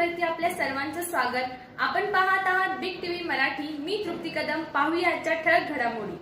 चॅनलवरती आपल्या सर्वांचं स्वागत। आपण पाहत आहात बिग टीव्ही मराठी। मी तृप्ती कदम। पाहूया आजच्या ठळक घडामोडी।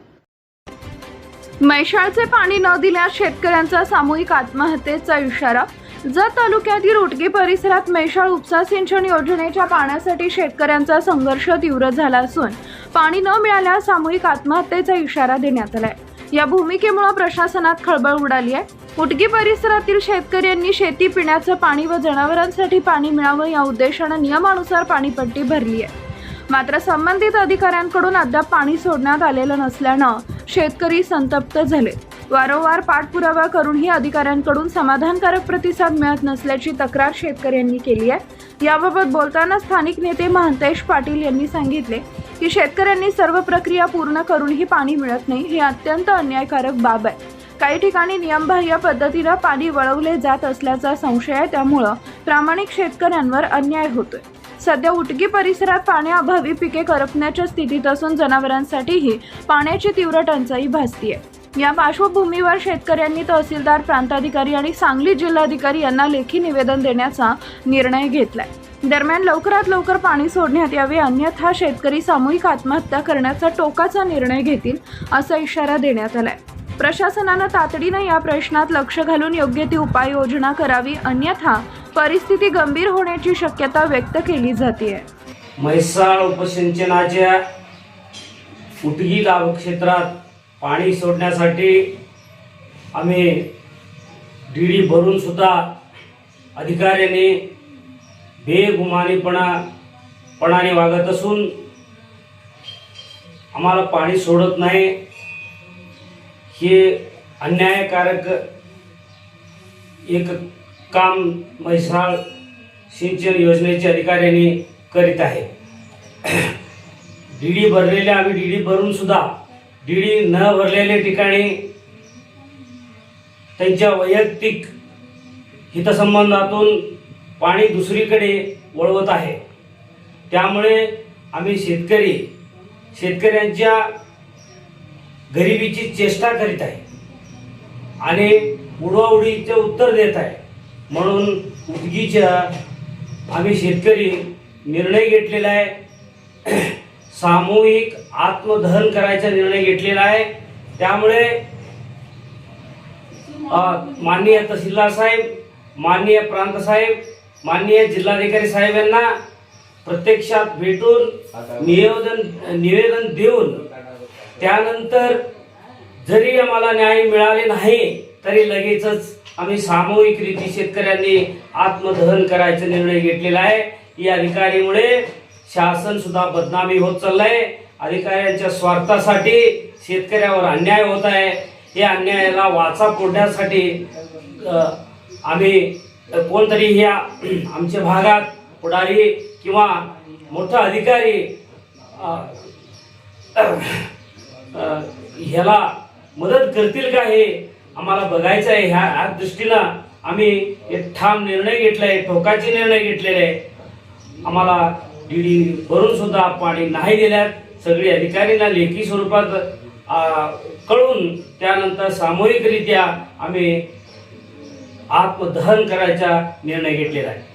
म्हैसाळचे पाणी न दिल्यास शेतकऱ्यांचा सामूहिक आत्महत्येचा इशारा। जत तालुक्यातील उटगी परिसरात म्हैसाळ उपसा सिंचन योजनेच्या पाण्यासाठी शेतकऱ्यांचा संघर्ष तीव्र झाला असून पाणी न मिळाल्यास सामूहिक आत्महत्येचा इशारा देण्यात आलाय। या भूमिकेमुळे प्रशासनात खळबळ उडाली आहे। उटगी परिसरातील शेतकऱ्यांनी शेती, पिण्याचं पाणी व जनावरांसाठी पाणी मिळावं या उद्देशाने नियमानुसार पाणीपट्टी भरली आहे। मात्र संबंधित अधिकाऱ्यांकडून अद्याप पाणी सोडण्यात आलेलं नसल्यानं शेतकरी संतप्त झाले। वारंवार पाठपुरावा करूनही अधिकाऱ्यांकडून समाधानकारक प्रतिसाद मिळत नसल्याची तक्रार शेतकऱ्यांनी केली आहे। याबाबत बोलताना स्थानिक नेते महंतेश पाटील यांनी सांगितले की शेतकऱ्यांनी सर्व प्रक्रिया पूर्ण करूनही पाणी मिळत नाही, ही अत्यंत अन्यायकारक बाब आहे। काही ठिकाणी नियमबाह्य पद्धतीने पाणी वळवले जात असल्याचा संशय आहे, त्यामुळे प्रामाणिक शेतकऱ्यांवर अन्याय होतोय। सध्या उटगी परिसरात पाण्याअभावी पिके करपण्याच्या स्थितीत असून जनावरांसाठीही पाण्याची तीव्र टंचाई भासतीये। या पार्श्वभूमीवर शेतकऱ्यांनी तहसीलदार, प्रांताधिकारी आणि सांगली जिल्हाधिकारी यांना लेखी निवेदन देण्याचा निर्णय घेतलाय। दरम्यान लवकरात लवकर पाणी सोडण्यात यावे, अन्यथा शेतकरी सामूहिक आत्महत्या करण्याचा टोकाचा निर्णय घेतील असा इशारा देण्यात आलाय। प्रशासनाने तातडीने या प्रश्नात लक्ष घालून योग्य ती उपाययोजना करावी, अन्यथा परिस्थिती गंभीर होण्याची शक्यता व्यक्त केली जाते। म्हैसाळ उपसिंचनाच्या उटगी गाव क्षेत्रात पाणी सोडण्यासाठी आम्ही डीडी भरून सुद्धा अधिकाऱ्यांनी बेगुमानीपणाने वागत असून आम्हाला पाणी सोडत नाही। हे अन्यायकारक एक काम म्हैसाळ सिंचन योजनेचे अधिकाऱ्यांनी करीत आहे। डीडी भरलेले आम्ही डीडी भरून सुद्धा डीडी न भरलेल्या ठिकाणी त्यांच्या वैयक्तिक हितसंबंधातून पाणी दुसरीकडे वळवत आहे। त्यामुळे आम्ही शेतकऱ्यांच्या गरिबीची चेष्टा करीत आहे आणि उडवाउडीचे उत्तर देत आहे। म्हणून उटगीच्या आम्ही शेतकरी निर्णय घेतलेला आहे, सामूहिक आत्मदहन करायचा निर्णय घेतलेला आहे। त्यामुळे माननीय तहसीलदार साहेब, माननीय प्रांत साहेब, माननीय जिल्हाधिकारी साहेब यांना प्रत्यक्षात भेटून निवेदन देऊन त्यानंतर जरी आम्हाला न्याय मिळाले नाही तरी लगेचच आम्ही सामूहिक रीती शेतकऱ्यांनी आत्मदहन करायचा निर्णय घेतलेला आहे। या अधिकारीमुळे शासन सुद्धा बदनामी होत चाललंय। अधिकाऱ्यांच्या स्वार्थासाठी शेतकऱ्यावर अन्याय होत आहे। या अन्यायाला वाचा फोडण्यासाठी आम्ही कोणतरी ह्या आमच्या भागात पुढारी किंवा मोठा अधिकारी ह्याला मदत करतील का हे आम्हाला बघायचं आहे। ह्या दृष्टीनं आम्ही एक ठाम निर्णय घेतलाय, टोकाचे निर्णय घेतलेले आहे। आम्हाला डीडी भरून सुद्धा पाणी नाही दिल्यात सगळी अधिकाऱ्यांना लेखी स्वरूपात कळून त्यानंतर सामूहिकरित्या आम्ही आत्मदहन करायचा निर्णय घेतलेला आहे।